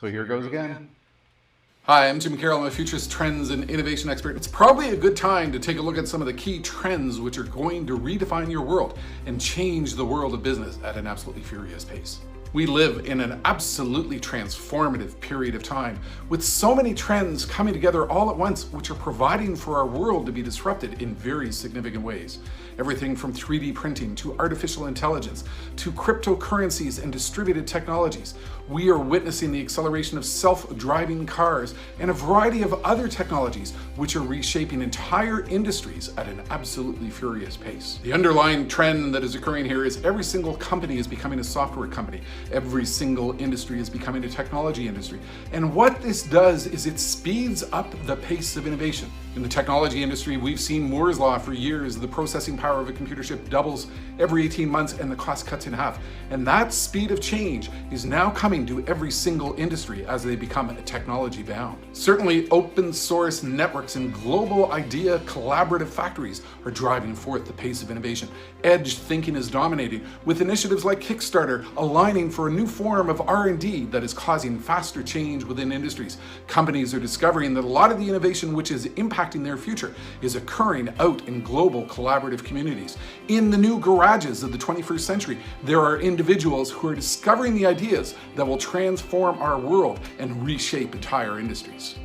So here goes again. Hi, I'm Jim Carroll. I'm a futurist trends and innovation expert. It's probably a good time to take a look at some of the key trends which are going to redefine your world and change the world of business at an absolutely furious pace. We live in an absolutely transformative period of time with so many trends coming together all at once, which are providing for our world to be disrupted in very significant ways. Everything from 3D printing to artificial intelligence to cryptocurrencies and distributed technologies. We are witnessing the acceleration of self-driving cars and a variety of other technologies which are reshaping entire industries at an absolutely furious pace. The underlying trend that is occurring here is every single company is becoming a software company. Every single industry is becoming a technology industry. And what this does is it speeds up the pace of innovation. In the technology industry, we've seen Moore's Law for years. The processing power of a computer chip doubles every 18 months and the cost cuts in half. And that speed of change is now coming to every single industry as they become technology bound. Certainly, open source networks and global idea collaborative factories are driving forth the pace of innovation. Edge thinking is dominating, with initiatives like Kickstarter aligning for a new form of R&D that is causing faster change within industries. Companies are discovering that a lot of the innovation which is impacting their future is occurring out in global collaborative communities. In the new garages of the 21st century, there are individuals who are discovering the ideas that will transform our world and reshape entire industries.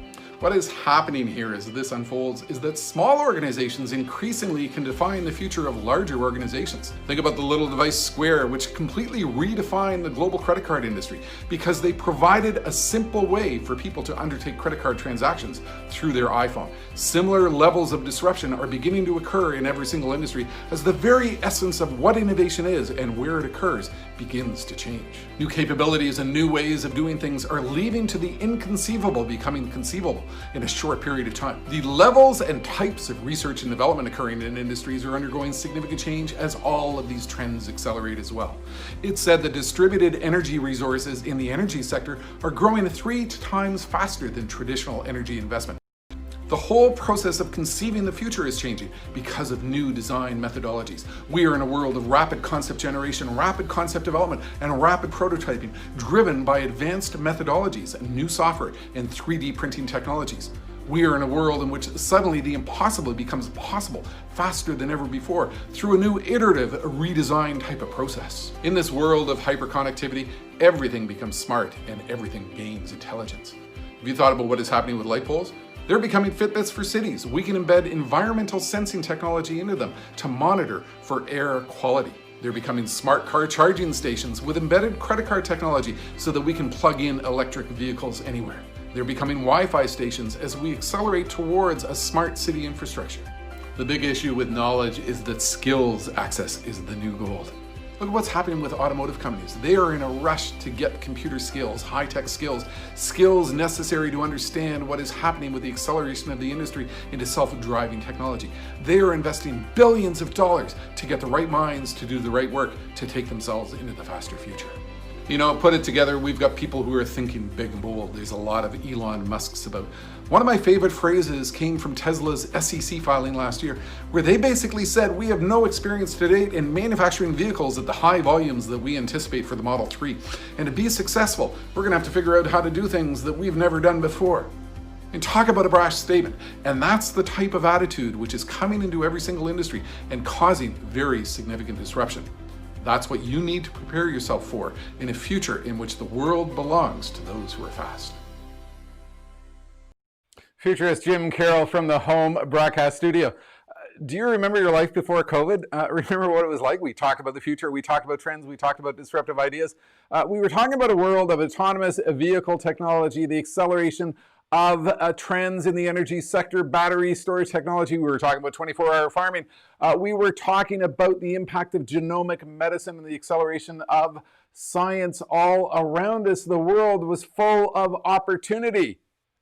What is happening here as this unfolds is that small organizations increasingly can define the future of larger organizations. Think about the little device Square, which completely redefined the global credit card industry because they provided a simple way for people to undertake credit card transactions through their iPhone. Similar levels of disruption are beginning to occur in every single industry as the very essence of what innovation is and where it occurs begins to change. New capabilities and new ways of doing things are leading to the inconceivable becoming conceivable in a short period of time. The levels and types of research and development occurring in industries are undergoing significant change as all of these trends accelerate as well. It's said that distributed energy resources in the energy sector are growing 3 times faster than traditional energy investment. The whole process of conceiving the future is changing because of new design methodologies. We are in a world of rapid concept generation, rapid concept development, and rapid prototyping, driven by advanced methodologies, new software, and 3D printing technologies. We are in a world in which suddenly the impossible becomes possible faster than ever before through a new iterative redesign type of process. In this world of hyperconnectivity, everything becomes smart and everything gains intelligence. Have you thought about what is happening with light poles? They're becoming Fitbits for cities. We can embed environmental sensing technology into them to monitor for air quality. They're becoming smart car charging stations with embedded credit card technology so that we can plug in electric vehicles anywhere. They're becoming Wi-Fi stations as we accelerate towards a smart city infrastructure. The big issue with knowledge is that skills access is the new gold. Look at what's happening with automotive companies. They are in a rush to get computer skills, high-tech skills, skills necessary to understand what is happening with the acceleration of the industry into self-driving technology. They are investing billions of dollars to get the right minds to do the right work to take themselves into the faster future. You know, put it together, we've got people who are thinking big and bold. There's a lot of Elon Musks about. One of my favorite phrases came from Tesla's SEC filing last year, where they basically said, we have no experience to date in manufacturing vehicles at the high volumes that we anticipate for the Model 3. And to be successful, we're gonna have to figure out how to do things that we've never done before. And talk about a brash statement. And that's the type of attitude which is coming into every single industry and causing very significant disruption. That's what you need to prepare yourself for in a future in which the world belongs to those who are fast. Futurist Jim Carroll from the home broadcast studio. Do you remember your life before COVID? Remember what it was like? We talked about the future, we talked about trends, we talked about disruptive ideas. We were talking about a world of autonomous vehicle technology, the acceleration of trends in the energy sector, battery storage technology. We were talking about 24-hour farming. We were talking about the impact of genomic medicine and the acceleration of science all around us. The world was full of opportunity.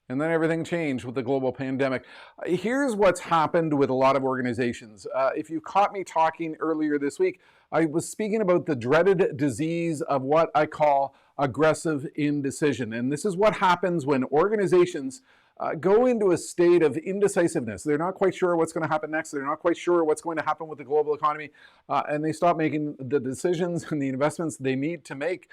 And then everything changed with the global pandemic. Here's what's happened with a lot of organizations. If you caught me talking earlier this week, I was speaking about the dreaded disease of what I call aggressive indecision. And this is what happens when organizations go into a state of indecisiveness. They're not quite sure what's going to happen next. They're not quite sure what's going to happen with the global economy. And they stop making the decisions and the investments they need to make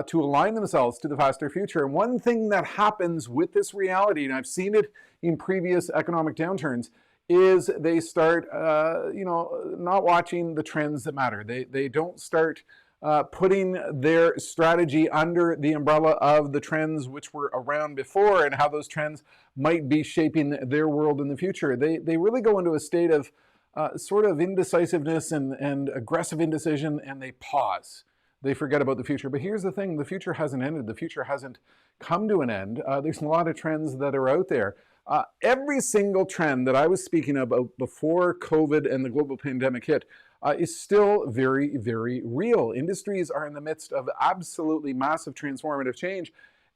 to align themselves to the faster future. And one thing that happens with this reality, and I've seen it in previous economic downturns, is they start, not watching the trends that matter. They don't start putting their strategy under the umbrella of the trends which were around before and how those trends might be shaping their world in the future. They really go into a state of sort of indecisiveness and aggressive indecision, and they pause. They forget about the future. But here's the thing, the future hasn't ended. The future hasn't come to an end. There's a lot of trends that are out there. Every single trend that I was speaking about before COVID and the global pandemic hit is still very, very real. Industries are in the midst of absolutely massive transformative change.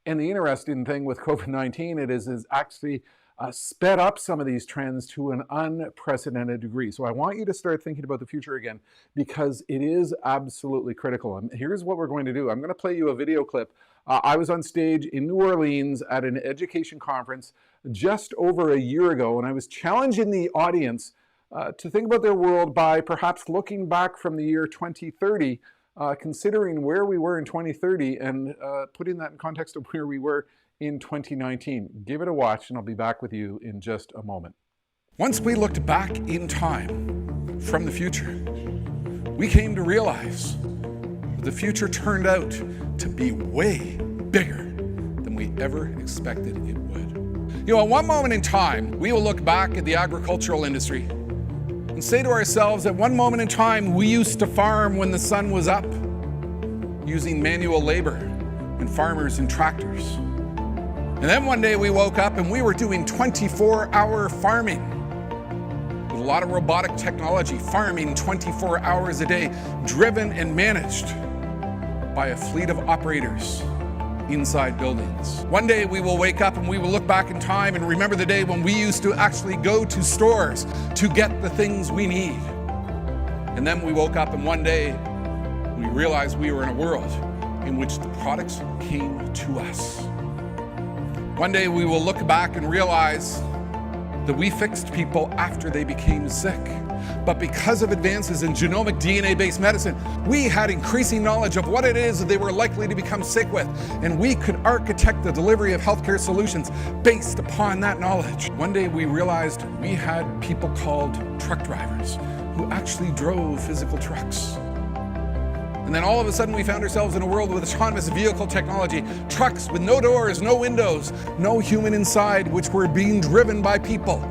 And the interesting thing with COVID-19, it is actually sped up some of these trends to an unprecedented degree. So I want you to start thinking about the future again, because it is absolutely critical. And here's what we're going to do. I'm going to play you a video clip. I was on stage in New Orleans at an education conference just over a year ago, and I was challenging the audience to think about their world by perhaps looking back from the year 2030, considering where we were in 2030 and putting that in context of where we were in 2019. Give it a watch, and I'll be back with you in just a moment. Once we looked back in time from the future, we came to realize that the future turned out to be way bigger than we ever expected it would. At one moment in time, we will look back at the agricultural industry and say to ourselves, at one moment in time, we used to farm when the sun was up, using manual labor and farmers and tractors. And then one day we woke up and we were doing 24-hour farming with a lot of robotic technology, farming 24 hours a day, driven and managed by a fleet of operators inside buildings. One day we will wake up and we will look back in time and remember the day when we used to actually go to stores to get the things we need. And then we woke up and one day we realized we were in a world in which the products came to us. One day we will look back and realize that we fixed people after they became sick. But because of advances in genomic DNA-based medicine, we had increasing knowledge of what it is that they were likely to become sick with, and we could architect the delivery of healthcare solutions based upon that knowledge. One day we realized we had people called truck drivers who actually drove physical trucks. And then all of a sudden we found ourselves in a world with autonomous vehicle technology, trucks with no doors, no windows, no human inside, which were being driven by people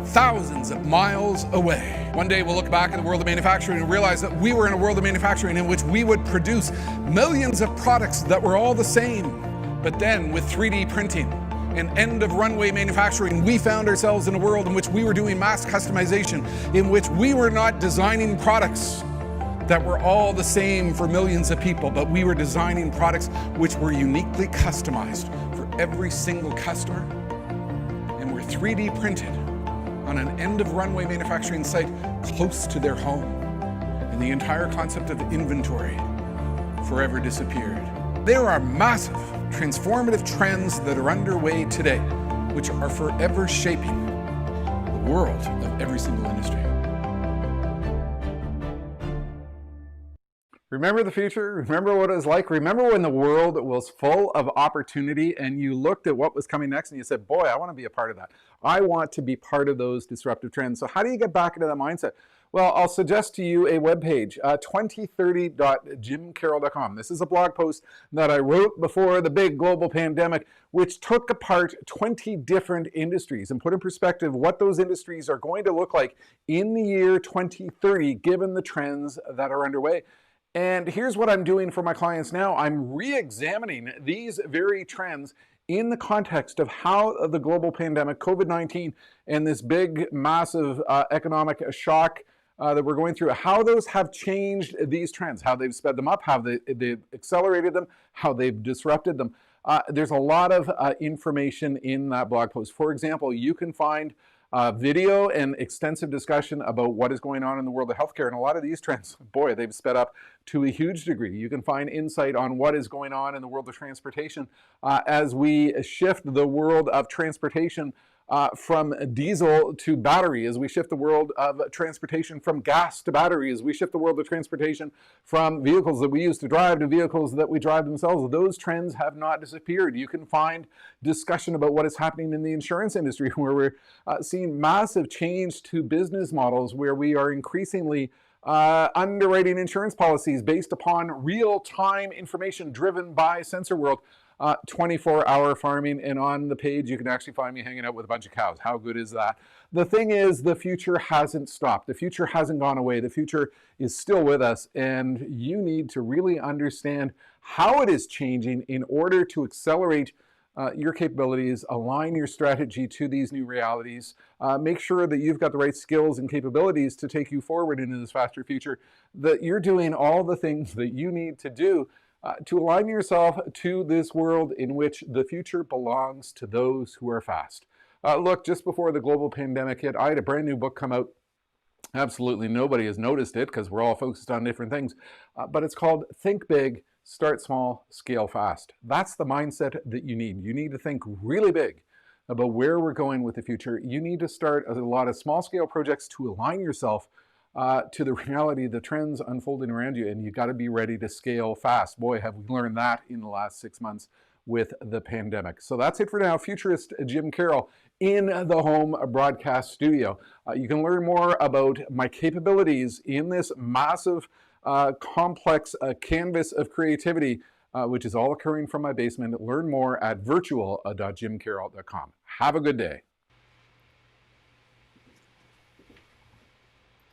thousands of miles away. One day we'll look back at the world of manufacturing and realize that we were in a world of manufacturing in which we would produce millions of products that were all the same. But then with 3D printing and end of runway manufacturing, we found ourselves in a world in which we were doing mass customization, in which we were not designing products that were all the same for millions of people, but we were designing products which were uniquely customized for every single customer and were 3D printed on an end of runway manufacturing site close to their home. And the entire concept of inventory forever disappeared. There are massive transformative trends that are underway today, which are forever shaping the world of every single industry. Remember the future? Remember what it was like? Remember when the world was full of opportunity and you looked at what was coming next and you said, boy, I want to be a part of that. I want to be part of those disruptive trends. So how do you get back into that mindset? Well, I'll suggest to you a webpage, 2030.jimcarroll.com. This is a blog post that I wrote before the big global pandemic, which took apart 20 different industries and put in perspective what those industries are going to look like in the year 2030, given the trends that are underway. And here's what I'm doing for my clients now. I'm re-examining these very trends in the context of how the global pandemic, COVID-19, and this big, massive economic shock that we're going through, how those have changed these trends, how they've sped them up, how they've accelerated them, how they've disrupted them. There's a lot of information in that blog post. For example, you can find video and extensive discussion about what is going on in the world of healthcare. And a lot of these trends, boy, they've sped up to a huge degree. You can find insight on what is going on in the world of transportation as we shift the world of transportation from diesel to battery, as we shift the world of transportation from gas to battery, as we shift the world of transportation from vehicles that we use to drive to vehicles that we drive themselves. Those trends have not disappeared. You can find discussion about what is happening in the insurance industry, where we're seeing massive change to business models, where we are increasingly underwriting insurance policies based upon real-time information driven by Sensor World. 24-hour farming, and on the page you can actually find me hanging out with a bunch of cows. How good is that? The thing is, the future hasn't stopped. The future hasn't gone away. The future is still with us, and you need to really understand how it is changing in order to accelerate your capabilities, align your strategy to these new realities, make sure that you've got the right skills and capabilities to take you forward into this faster future, that you're doing all the things that you need to do to align yourself to this world in which the future belongs to those who are fast. Look, just before the global pandemic hit, I had a brand new book come out. Absolutely nobody has noticed it because we're all focused on different things. But it's called Think Big, Start Small, Scale Fast. That's the mindset that you need. You need to think really big about where we're going with the future. You need to start a lot of small scale projects to align yourself to the reality, the trends unfolding around you, and you got to be ready to scale fast. Boy, have we learned that in the last 6 months with the pandemic. So that's it for now. Futurist Jim Carroll in the home broadcast studio. You can learn more about my capabilities in this massive, complex canvas of creativity, which is all occurring from my basement. Learn more at virtual.jimcarroll.com. Have a good day.